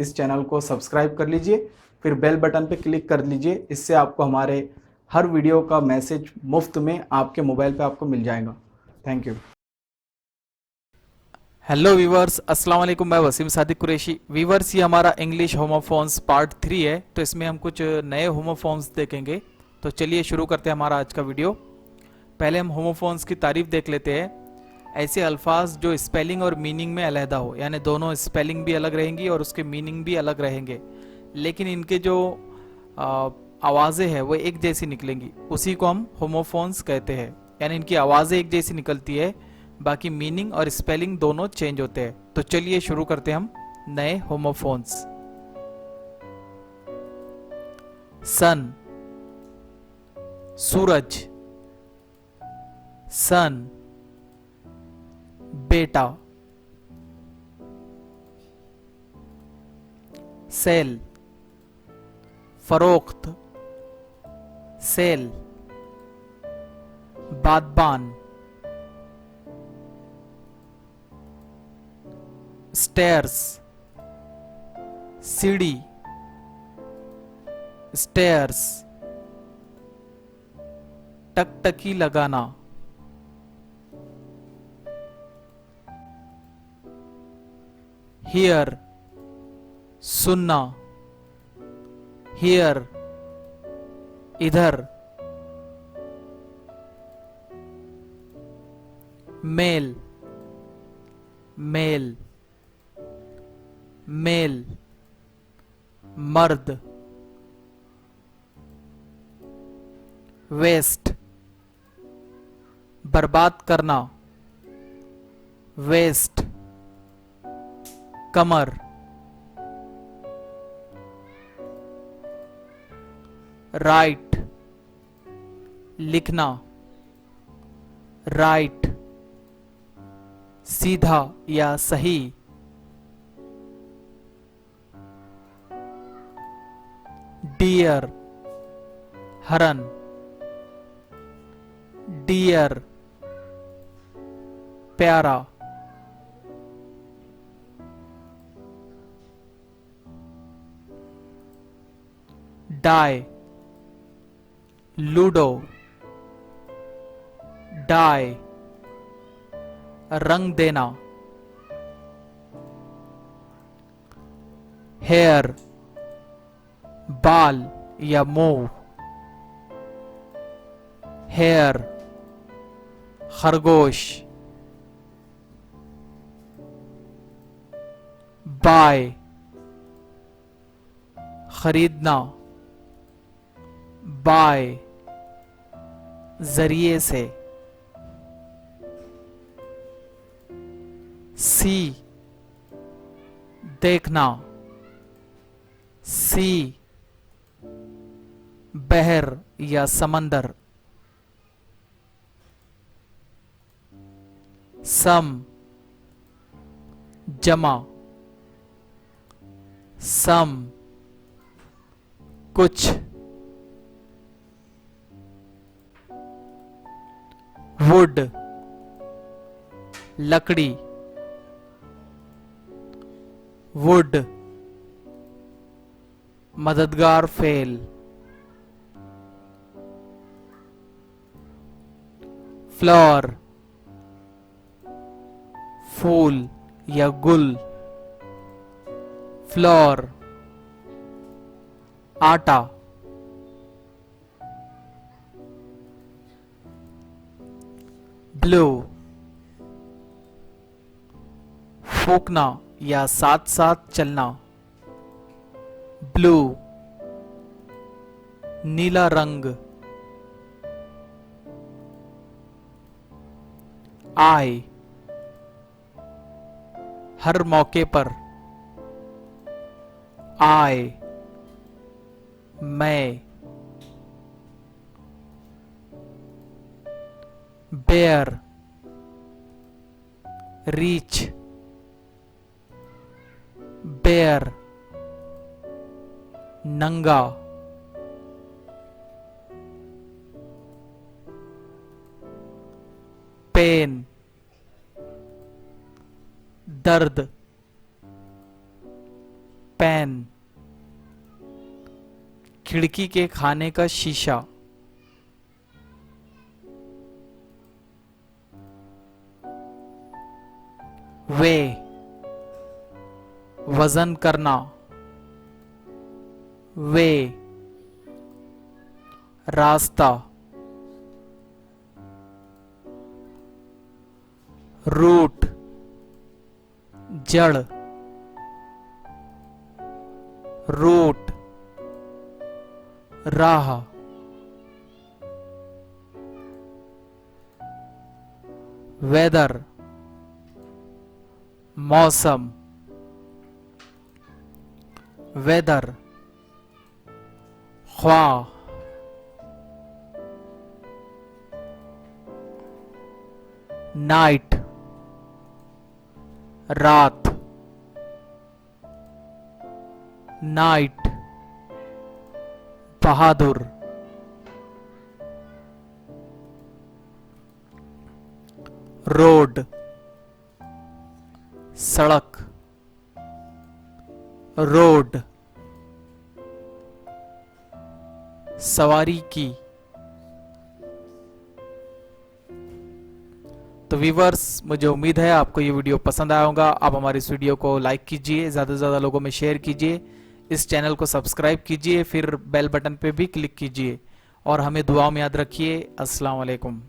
इस चैनल को सब्सक्राइब कर लीजिए, फिर बेल बटन पे क्लिक कर लीजिए। इससे आपको हमारे हर वीडियो का मैसेज मुफ्त में आपके मोबाइल पे आपको मिल जाएगा। Thank you. हेलो वीवर्स, अस्सलाम वालेकुम। मैं वसीम सादिक कुरैशी। वीवर्स, ये हमारा इंग्लिश होमोफोन्स पार्ट 3 है, तो इसमें हम कुछ नए होमोफोन्स देखेंगे। तो चलिए शुरू करते हैं हमारा आज का वीडियो। पहले हम होमोफोन्स की तारीफ देख लेते हैं। ऐसे अल्फाज जो स्पेलिंग और मीनिंग में अलहदा हो, यानी दोनों स्पेलिंग भी अलग रहेंगी और उसके मीनिंग भी अलग रहेंगे, लेकिन इनके जो आवाज़ें हैं वो एक जैसी निकलेंगी, उसी को हम होमोफोन्स कहते हैं। यानी इनकी आवाज़ें एक जैसी निकलती है, बाकी मीनिंग और स्पेलिंग दोनों चेंज होते हैं। तो चलिए शुरू करते हैं हम नए होमोफोन्स। सन, सूरज। सन, बेटा। सेल, फरोख्त। सेल, बादबान। स्टेयर्स, सीढ़ी। स्टेयर्स, टकटकी लगाना। हियर, सुनना। हियर, इधर। Mail, mail. मेल, मर्द। वेस्ट, बर्बाद करना। वेस्ट, कमर। राइट, लिखना। राइट, सीधा या सही। डियर, हरन। डियर, प्यारा। Die, ludo. डाई, रंग देना। हेयर, बाल या मुंह। हेयर, खरगोश। बाय, खरीदना। बाय, जरिए से। सी, देखना। सी, बहर या समंदर। सम, जमा। सम, कुछ। वुड, लकड़ी। वुड, मददगार फेल। फ्लावर, फूल या गुल। फ्लोर, आटा। ब्लू, फूकना या साथ साथ चलना। ब्लू, नीला रंग। आई, हर मौके पर। आई, मैं। Bear, reach. बेयर, नंगा। पेन, दर्द। पेन, खिड़की के खाने का शीशा, वे, वजन करना, वे, रास्ता, रूट, जड़, रूट, राह, वेदर, मौसम, वेदर, ख्वाह, नाइट, रात, नाइट, बहादुर, रोड, सड़क, रोड, सवारी की। तो व्यूअर्स, मुझे उम्मीद है आपको ये वीडियो पसंद आया होगा। आप हमारे इस वीडियो को लाइक कीजिए, ज़्यादा से ज़्यादा लोगों में शेयर कीजिए, इस चैनल को सब्सक्राइब कीजिए, फिर बेल बटन पे भी क्लिक कीजिए और हमें दुआओं में याद रखिए। अस्सलाम वालेकुम।